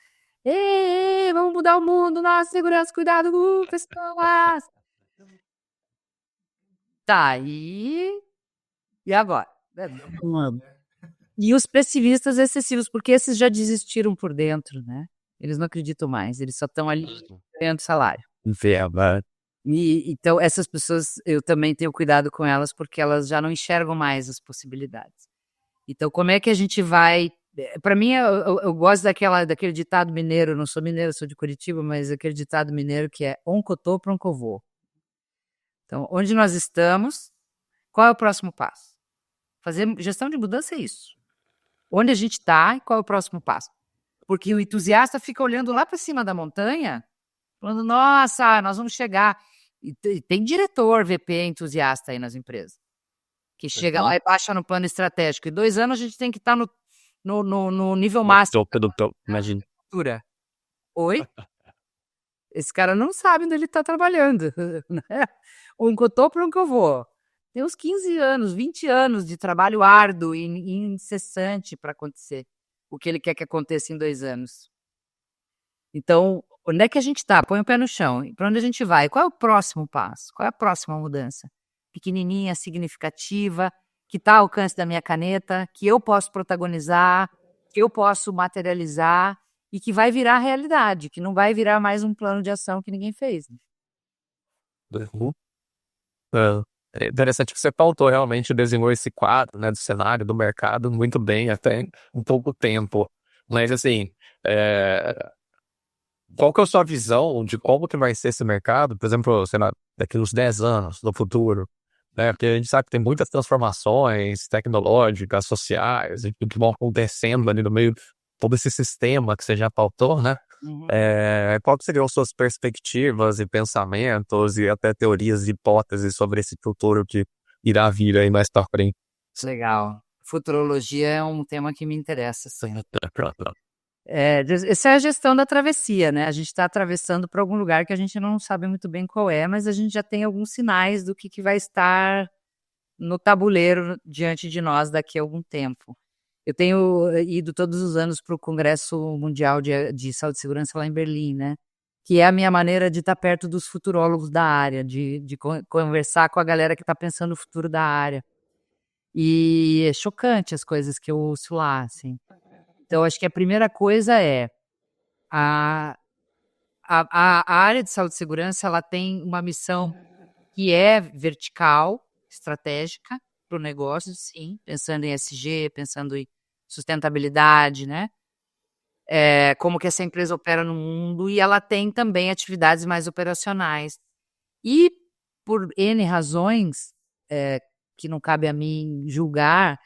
Ei, vamos mudar o mundo, nossa, segurança, cuidado, pessoas! Tá, e agora? E os pessimistas excessivos, porque esses já desistiram por dentro, né? Eles não acreditam mais, eles só estão ali ganhando salário. Verdade. E então essas pessoas, eu também tenho cuidado com elas, porque elas já não enxergam mais as possibilidades. Então como é que a gente vai... Para mim, eu gosto daquele ditado mineiro, eu não sou mineiro, sou de Curitiba, mas aquele ditado mineiro que é onde eu tô, pra onde eu vou. Então, onde nós estamos, qual é o próximo passo? Fazer gestão de mudança é isso. Onde a gente está e qual é o próximo passo? Porque o entusiasta fica olhando lá para cima da montanha, falando, nossa, nós vamos chegar. E tem diretor, VP, entusiasta aí nas empresas, que chega lá e baixa no plano estratégico. Em 2 anos a gente tem que estar no nível máximo. Imagina. Oi? Esse cara não sabe onde ele está trabalhando. Né? Onde eu estou, para onde eu vou? Tem uns 15 anos, 20 anos de trabalho árduo e incessante para acontecer o que ele quer que aconteça em 2 anos. Então, onde é que a gente está? Põe o pé no chão. Para onde a gente vai? Qual é o próximo passo? Qual é a próxima mudança? Pequenininha, significativa, que está ao alcance da minha caneta, que eu posso protagonizar, que eu posso materializar e que vai virar realidade, que não vai virar mais um plano de ação que ninguém fez. É interessante que você pautou realmente desenhou esse quadro, né, do cenário, do mercado, muito bem, até em pouco tempo. Mas, assim, qual que é a sua visão de como que vai ser esse mercado, por exemplo, sei lá, daqui uns 10 anos, no futuro? Né? Porque a gente sabe que tem muitas transformações tecnológicas, sociais, e que vão acontecendo ali no meio, todo esse sistema que você já pautou, né? Uhum. Qual que seriam suas perspectivas e pensamentos e até teorias e hipóteses sobre esse futuro que irá vir aí mais para frente? Legal. Futurologia é um tema que me interessa. Sim. Essa é a gestão da travessia, né? A gente está atravessando para algum lugar que a gente não sabe muito bem qual é, mas a gente já tem alguns sinais do que vai estar no tabuleiro diante de nós daqui a algum tempo. Eu tenho ido todos os anos para o Congresso Mundial de Saúde e Segurança lá em Berlim, né? Que é a minha maneira de estar perto dos futurólogos da área, de conversar com a galera que está pensando no futuro da área. E é chocante as coisas que eu ouço lá, assim. Então, acho que a primeira coisa é a área de saúde e segurança, ela tem uma missão que é vertical, estratégica para o negócio, sim, pensando em ESG, pensando em sustentabilidade, né? Como que essa empresa opera no mundo, e ela tem também atividades mais operacionais. E por N razões, que não cabe a mim julgar,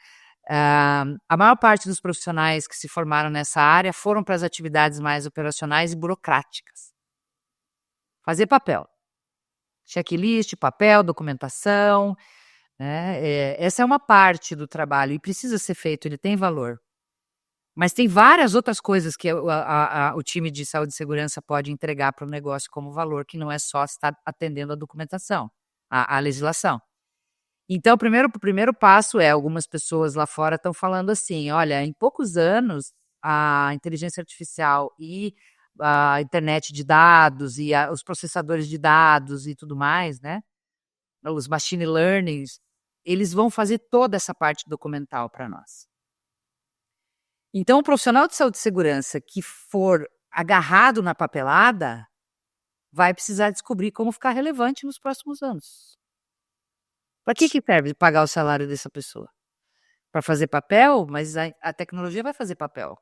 a maior parte dos profissionais que se formaram nessa área foram para as atividades mais operacionais e burocráticas. Fazer papel. Checklist, papel, documentação, né? Essa é uma parte do trabalho e precisa ser feito, ele tem valor. Mas tem várias outras coisas que o time de saúde e segurança pode entregar para o negócio como valor, que não é só estar atendendo a documentação, a legislação. Então, o primeiro passo algumas pessoas lá fora estão falando assim, olha, em poucos anos, a inteligência artificial e a internet de dados e os processadores de dados e tudo mais, né? Os machine learnings, eles vão fazer toda essa parte documental para nós. Então, o profissional de saúde e segurança que for agarrado na papelada, vai precisar descobrir como ficar relevante nos próximos anos. Para que serve pagar o salário dessa pessoa? Para fazer papel? Mas a tecnologia vai fazer papel.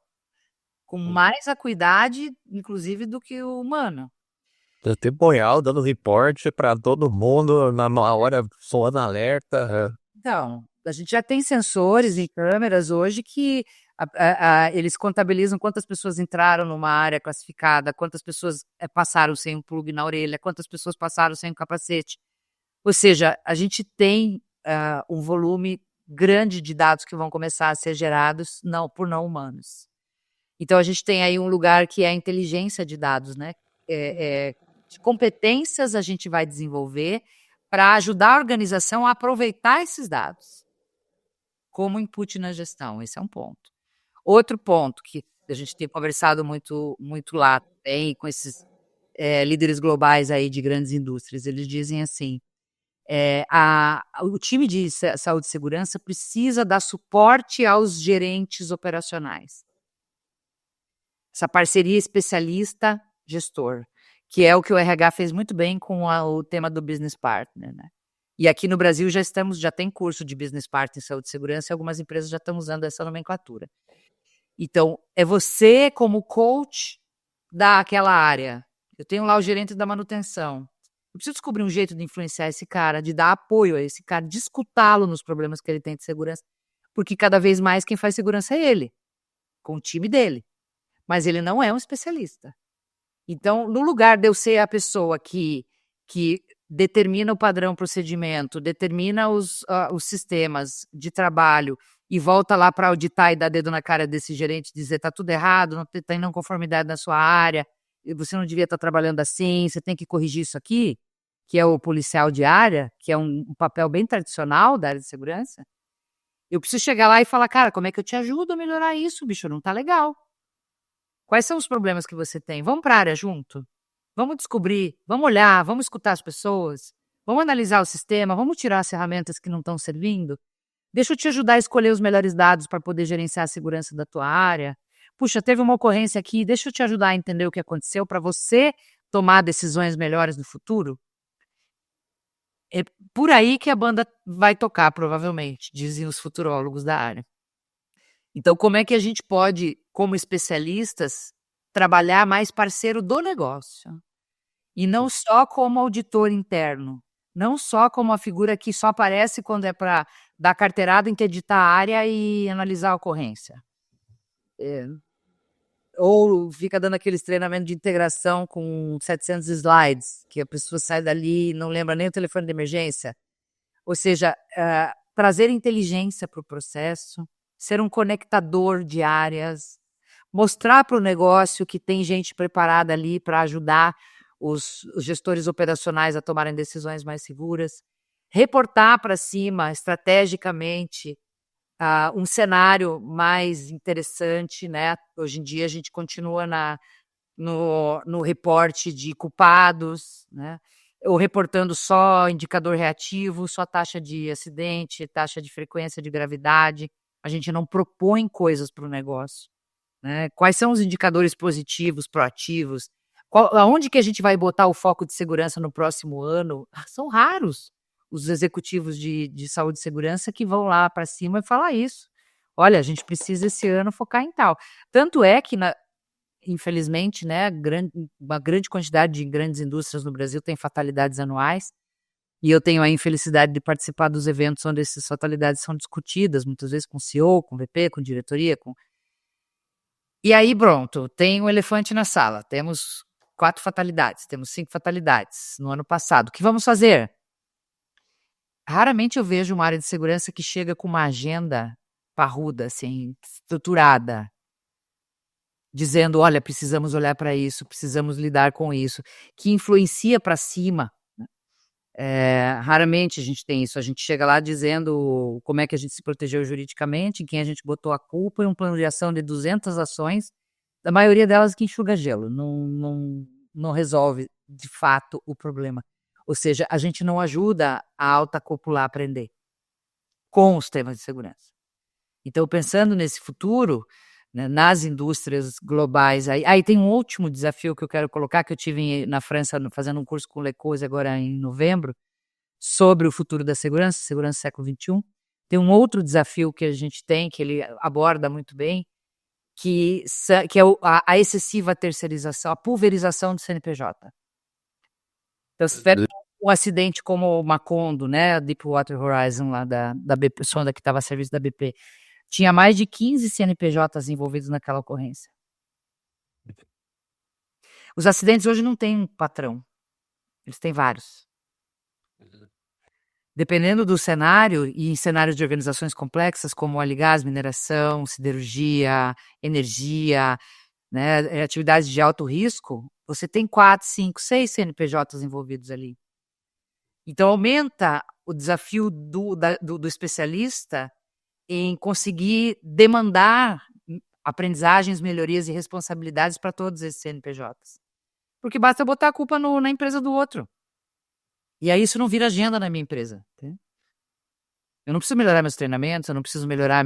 Com mais acuidade, inclusive, do que o humano. Temporal, dando reporte para todo mundo, na hora soando alerta. Então, a gente já tem sensores e câmeras hoje que eles contabilizam quantas pessoas entraram numa área classificada, quantas pessoas passaram sem um plug na orelha, quantas pessoas passaram sem um capacete. Ou seja, a gente tem um volume grande de dados que vão começar a ser gerados por não humanos. Então, a gente tem aí um lugar que é a inteligência de dados, né? De competências a gente vai desenvolver para ajudar a organização a aproveitar esses dados como input na gestão. Esse é um ponto. Outro ponto que a gente tem conversado muito lá também com esses líderes globais aí de grandes indústrias, eles dizem assim, o time de saúde e segurança precisa dar suporte aos gerentes operacionais. Essa parceria especialista-gestor, que é o que o RH fez muito bem com o tema do business partner, né? E aqui no Brasil já tem curso de business partner em saúde e segurança e algumas empresas já estão usando essa nomenclatura. Então, é você como coach daquela área. Eu tenho lá o gerente da manutenção. Eu preciso descobrir um jeito de influenciar esse cara, de dar apoio a esse cara, de escutá-lo nos problemas que ele tem de segurança, porque cada vez mais quem faz segurança é ele, com o time dele. Mas ele não é um especialista. Então, no lugar de eu ser a pessoa que determina o padrão procedimento, determina os sistemas de trabalho e volta lá para auditar e dar dedo na cara desse gerente, dizer está tudo errado, não está em não conformidade na sua área, você não devia estar trabalhando assim, você tem que corrigir isso aqui, que é o policial de área, que é um papel bem tradicional da área de segurança, eu preciso chegar lá e falar, cara, como é que eu te ajudo a melhorar isso, bicho? Não está legal. Quais são os problemas que você tem? Vamos para a área junto? Vamos descobrir, vamos olhar, vamos escutar as pessoas, vamos analisar o sistema, vamos tirar as ferramentas que não estão servindo. Deixa eu te ajudar a escolher os melhores dados para poder gerenciar a segurança da tua área. Puxa, teve uma ocorrência aqui, deixa eu te ajudar a entender o que aconteceu para você tomar decisões melhores no futuro. É por aí que a banda vai tocar, provavelmente, dizem os futurólogos da área. Então, como é que a gente pode, como especialistas, trabalhar mais parceiro do negócio? E não só como auditor interno, não só como a figura que só aparece quando é para dar carteirada, interditar a área e analisar a ocorrência. Ou fica dando aqueles treinamentos de integração com 700 slides, que a pessoa sai dali e não lembra nem o telefone de emergência. Ou seja, trazer inteligência para o processo, ser um conectador de áreas, mostrar para o negócio que tem gente preparada ali para ajudar os gestores operacionais a tomarem decisões mais seguras, reportar para cima estrategicamente um cenário mais interessante, né? Hoje em dia a gente continua no reporte de culpados, né? Ou reportando só indicador reativo, só taxa de acidente, taxa de frequência de gravidade. A gente não propõe coisas para o negócio, né? Quais são os indicadores positivos, proativos? Aonde que a gente vai botar o foco de segurança no próximo ano? São raros os executivos de saúde e segurança que vão lá para cima e falar isso. Olha, a gente precisa esse ano focar em tal. Tanto é que, infelizmente, né, uma grande quantidade de grandes indústrias no Brasil tem fatalidades anuais. E eu tenho a infelicidade de participar dos eventos onde essas fatalidades são discutidas, muitas vezes com o CEO, com o VP, com diretoria. E aí, pronto, tem um elefante na sala. Temos 4 fatalidades, temos 5 fatalidades no ano passado. O que vamos fazer? Raramente eu vejo uma área de segurança que chega com uma agenda parruda, assim, estruturada, dizendo, olha, precisamos olhar para isso, precisamos lidar com isso, que influencia para cima. Raramente a gente tem isso. A gente chega lá dizendo como é que a gente se protegeu juridicamente, em quem a gente botou a culpa, e um plano de ação de 200 ações, a maioria delas que enxuga gelo, não resolve de fato o problema. Ou seja, a gente não ajuda a alta cúpula a aprender com os temas de segurança. Então, pensando nesse futuro, né, nas indústrias globais. Aí tem um último desafio que eu quero colocar, que eu tive na França fazendo um curso com o Lecoz agora em novembro, sobre o futuro da segurança, segurança século XXI. Tem um outro desafio que a gente tem, que ele aborda muito bem, que é a excessiva terceirização, a pulverização do CNPJ. Então, se tiver um acidente como o Macondo, né, Deepwater Horizon, lá da BP, sonda que estava a serviço da BP, tinha mais de 15 CNPJs envolvidos naquela ocorrência. Os acidentes hoje não têm um patrão, eles têm vários. Dependendo do cenário, e em cenários de organizações complexas, como óleo e gás, mineração, siderurgia, energia, né, atividades de alto risco, você tem 4, 5, 6 CNPJs envolvidos ali. Então, aumenta o desafio do especialista em conseguir demandar aprendizagens, melhorias e responsabilidades para todos esses CNPJs. Porque basta botar a culpa na empresa do outro. E aí isso não vira agenda na minha empresa. Tá? Eu não preciso melhorar meus treinamentos, eu não preciso melhorar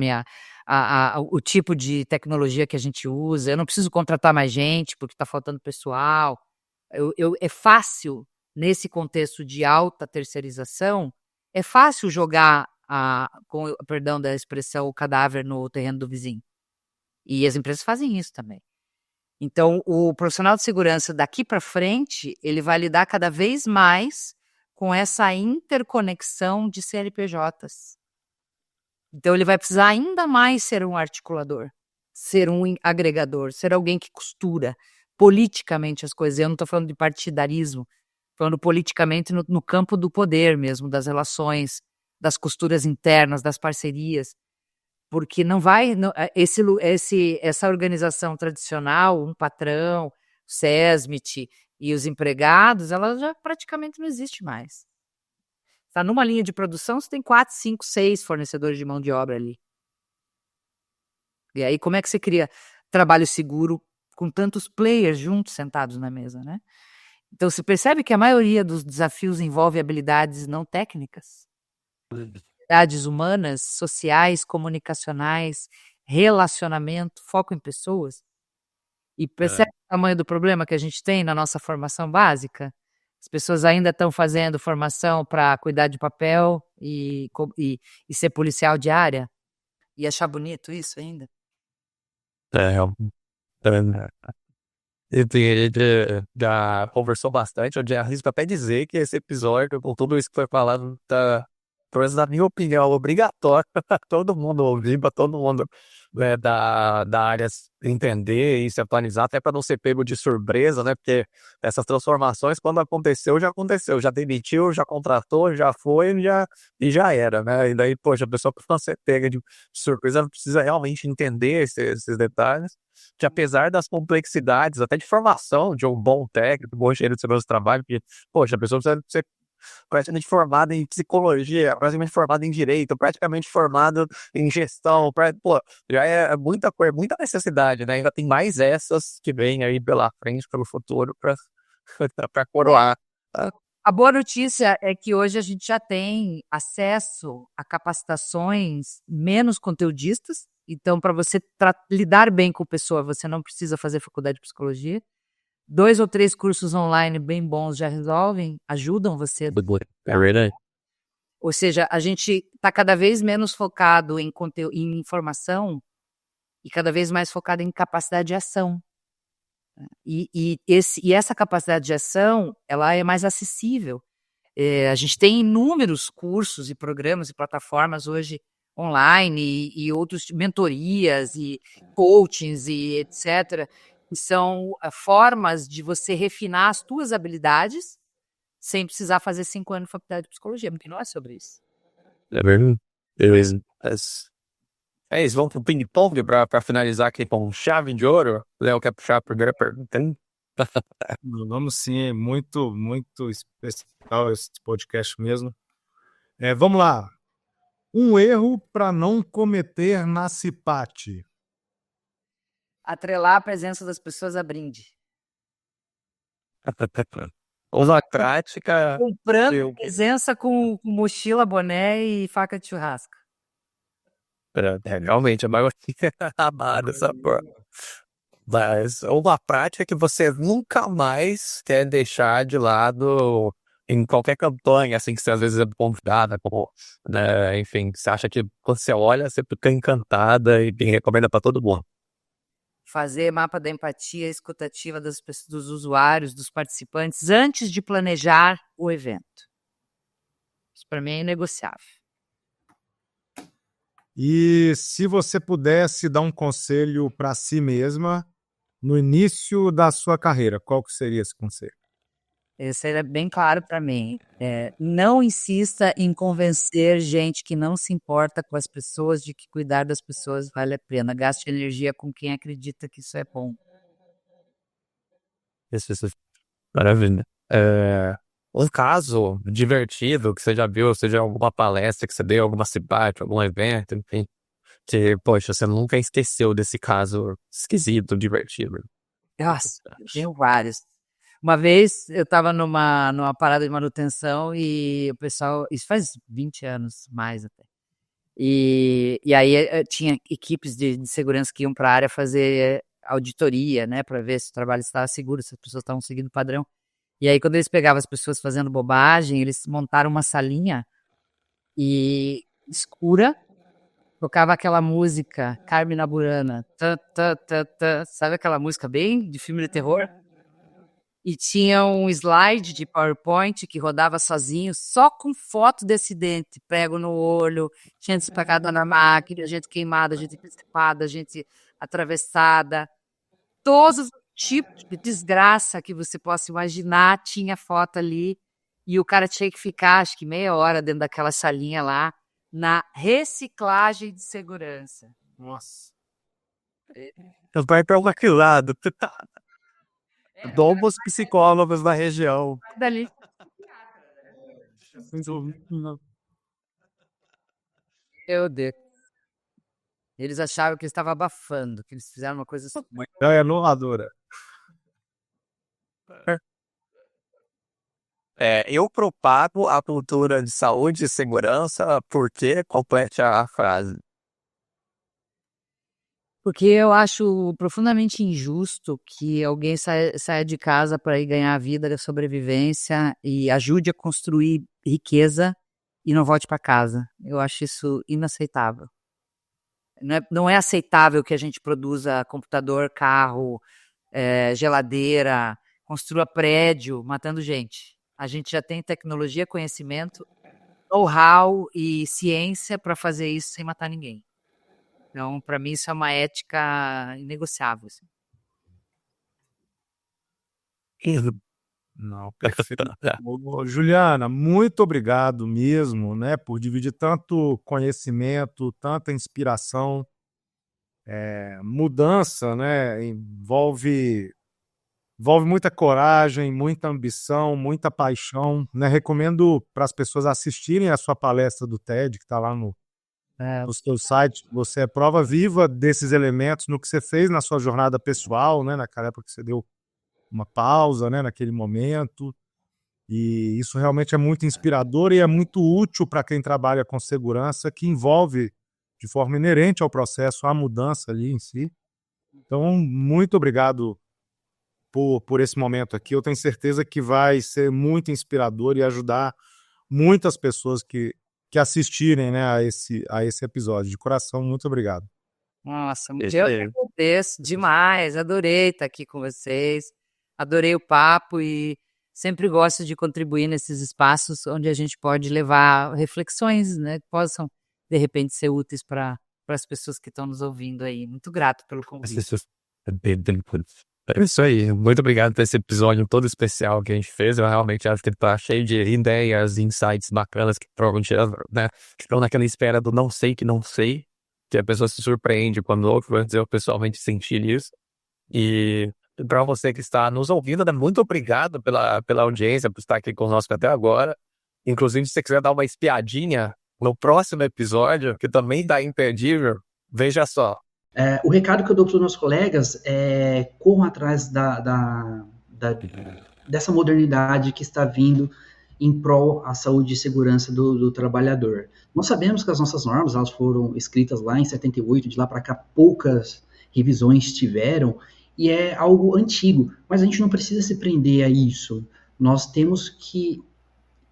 o tipo de tecnologia que a gente usa, eu não preciso contratar mais gente porque está faltando pessoal. É fácil, nesse contexto de alta terceirização, é fácil jogar, com perdão da expressão, o cadáver no terreno do vizinho. E as empresas fazem isso também. Então, o profissional de segurança daqui para frente, ele vai lidar cada vez mais com essa interconexão de CNPJs. Então, ele vai precisar ainda mais ser um articulador, ser um agregador, ser alguém que costura politicamente as coisas. Eu não estou falando de partidarismo, falando politicamente no campo do poder mesmo, das relações, das costuras internas, das parcerias. Porque não vai, essa organização tradicional, um patrão, o SESMIT e os empregados, ela já praticamente não existe mais. Tá numa linha de produção, você tem 4, 5, 6 fornecedores de mão de obra ali. E aí, como é que você cria trabalho seguro com tantos players juntos, sentados na mesa, né? Então, você percebe que a maioria dos desafios envolve habilidades não técnicas. Habilidades humanas, sociais, comunicacionais, relacionamento, foco em pessoas. E percebe o tamanho do problema que a gente tem na nossa formação básica? As pessoas ainda estão fazendo formação para cuidar de papel e ser policial de área? E achar bonito isso ainda? A gente já conversou bastante, eu já arrisco até dizer que esse episódio, com tudo isso que foi falado, tá, pelo menos na minha opinião, obrigatório para todo mundo ouvir, para todo mundo da área entender e se atualizar, até para não ser pego de surpresa, né? Porque essas transformações, quando aconteceu, já demitiu, já contratou, já foi, e já era, né? E daí, poxa, a pessoa precisa ser pega de surpresa, ela precisa realmente entender esses detalhes. Que apesar das complexidades, até de formação de um bom técnico, um bom engenheiro de segurança do trabalho, porque, poxa, a pessoa precisa ser praticamente formada em psicologia, praticamente formada em direito, praticamente formada em gestão, pô, já é muita coisa, muita necessidade, né? Ainda tem mais essas que vêm aí pela frente, pelo futuro, para coroar. A boa notícia é que hoje a gente já tem acesso a capacitações menos conteudistas. Então, para você lidar bem com pessoa, você não precisa fazer faculdade de psicologia. 2 ou 3 cursos online bem bons já resolvem, ajudam você. É verdade. Ou seja, a gente está cada vez menos focado em informação e cada vez mais focado em capacidade de ação. E essa capacidade de ação, ela é mais acessível. A gente tem inúmeros cursos e programas e plataformas hoje online e outros mentorias e coachings e etc. Que são formas de você refinar as tuas habilidades sem precisar fazer 5 anos de faculdade de psicologia, porque não é sobre isso. É verdade. Beleza. É isso, vamos pro ping-pong para finalizar aqui com chave de ouro. Léo, quer puxar a primeira pergunta? Vamos sim, é muito, muito especial esse podcast mesmo. Vamos lá. Um erro para não cometer na CIPAT. Atrelar a presença das pessoas a brinde. Usa prática. Comprando presença com mochila, boné e faca de churrasco. Realmente, a maioria é amada essa forma. Mas uma prática que você nunca mais quer deixar de lado em qualquer campanha, assim, que você às vezes é convidada, como, né, enfim, você acha que quando você olha, você fica encantada e recomenda para todo mundo. Fazer mapa da empatia escutativa dos usuários, dos participantes, antes de planejar o evento. Isso para mim é inegociável. E se você pudesse dar um conselho para si mesma no início da sua carreira, qual que seria esse conselho? Esse é bem claro para mim. Não insista em convencer gente que não se importa com as pessoas de que cuidar das pessoas vale a pena. Gaste energia com quem acredita que isso é bom. Isso. Maravilha. Um caso divertido que você já viu, seja alguma palestra que você deu, alguma cidade, algum evento, enfim, que, poxa, você nunca esqueceu desse caso esquisito, divertido. Nossa, tenho vários. Uma vez eu estava numa parada de manutenção e o pessoal, isso faz 20 anos, mais até. E aí tinha equipes de segurança que iam para a área fazer auditoria, né, para ver se o trabalho estava seguro, se as pessoas estavam seguindo o padrão. E aí quando eles pegavam as pessoas fazendo bobagem, eles montaram uma salinha e escura, tocava aquela música Carmina Burana, sabe aquela música bem de filme de terror? E tinha um slide de PowerPoint que rodava sozinho, só com foto de acidente, prego no olho, gente espacada na máquina, gente queimada, gente principada, gente atravessada. Todos os tipos de desgraça que você possa imaginar tinha foto ali. E o cara tinha que ficar, acho que meia hora dentro daquela salinha lá, na reciclagem de segurança. Nossa. Vai para aquele lado. Domos psicólogos da região. Dali. Meu Deus. Eles achavam que eles estavam abafando, que eles fizeram uma coisa assim. É inovadora. Eu propago a cultura de saúde e segurança porque complete a frase. Porque eu acho profundamente injusto que alguém saia de casa para ir ganhar a vida da sobrevivência e ajude a construir riqueza e não volte para casa. Eu acho isso inaceitável. Não é aceitável que a gente produza computador, carro, geladeira, construa prédio matando gente. A gente já tem tecnologia, conhecimento, know-how e ciência para fazer isso sem matar ninguém. Então, para mim, isso é uma ética inegociável. Assim. Não. Ô, Juliana, muito obrigado mesmo, né, por dividir tanto conhecimento, tanta inspiração. Mudança, né, envolve muita coragem, muita ambição, muita paixão, né? Recomendo para as pessoas assistirem a sua palestra do TED, que está lá no seu site. Você é prova viva desses elementos no que você fez na sua jornada pessoal, né? Naquela época que você deu uma pausa, né? Naquele momento. E isso realmente é muito inspirador e é muito útil para quem trabalha com segurança, que envolve de forma inerente ao processo a mudança ali em si. Então, muito obrigado por esse momento aqui. Eu tenho certeza que vai ser muito inspirador e ajudar muitas pessoas que assistirem, né, a esse episódio. De coração, muito obrigado. Nossa, eu agradeço demais. Adorei estar aqui com vocês. Adorei o papo e sempre gosto de contribuir nesses espaços onde a gente pode levar reflexões, né, que possam, de repente, ser úteis para as pessoas que estão nos ouvindo aí. Muito grato pelo convite. É isso aí. Muito obrigado por esse episódio todo especial que a gente fez. Eu realmente acho que tá cheio de ideias, insights bacanas que provavelmente, né, estão naquela espera do não sei que não sei, que a pessoa se surpreende quando eu pessoalmente sentir isso. E para você que está nos ouvindo, né, muito obrigado pela audiência, por estar aqui conosco até agora. Inclusive, se você quiser dar uma espiadinha no próximo episódio, que também tá imperdível, veja só. O recado que eu dou para os meus colegas é corram atrás dessa modernidade que está vindo em prol à saúde e segurança do trabalhador. Nós sabemos que as nossas normas, elas foram escritas lá em 78, de lá para cá poucas revisões tiveram, e é algo antigo, mas a gente não precisa se prender a isso. Nós temos que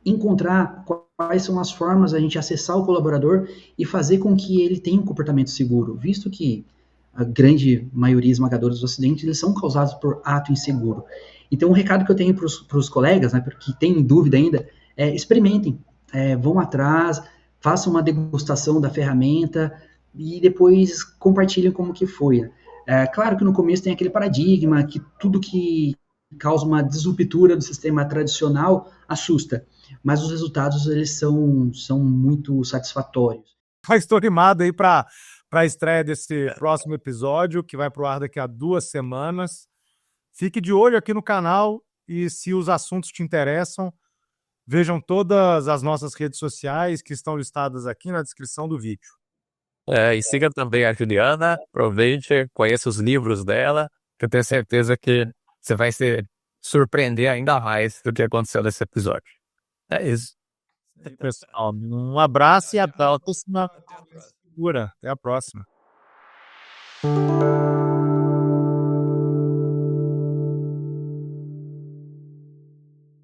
encontrar quais são as formas a gente acessar o colaborador e fazer com que ele tenha um comportamento seguro, visto que a grande maioria esmagadora dos acidentes eles são causados por ato inseguro. Então, o recado que eu tenho para os colegas, né, que têm dúvida ainda, experimentem, vão atrás, façam uma degustação da ferramenta e depois compartilhem como que foi. Claro que no começo tem aquele paradigma que tudo que causa uma disruptura do sistema tradicional assusta, mas os resultados eles são muito satisfatórios. Estou animado aí para a estreia desse próximo episódio, que vai para o ar daqui a 2 semanas. Fique de olho aqui no canal e, se os assuntos te interessam, vejam todas as nossas redes sociais que estão listadas aqui na descrição do vídeo. E siga também a Juliana, aproveite, conheça os livros dela, que eu tenho certeza que você vai se surpreender ainda mais do que aconteceu nesse episódio. É isso. Pessoal, um abraço e até a próxima. Até a próxima.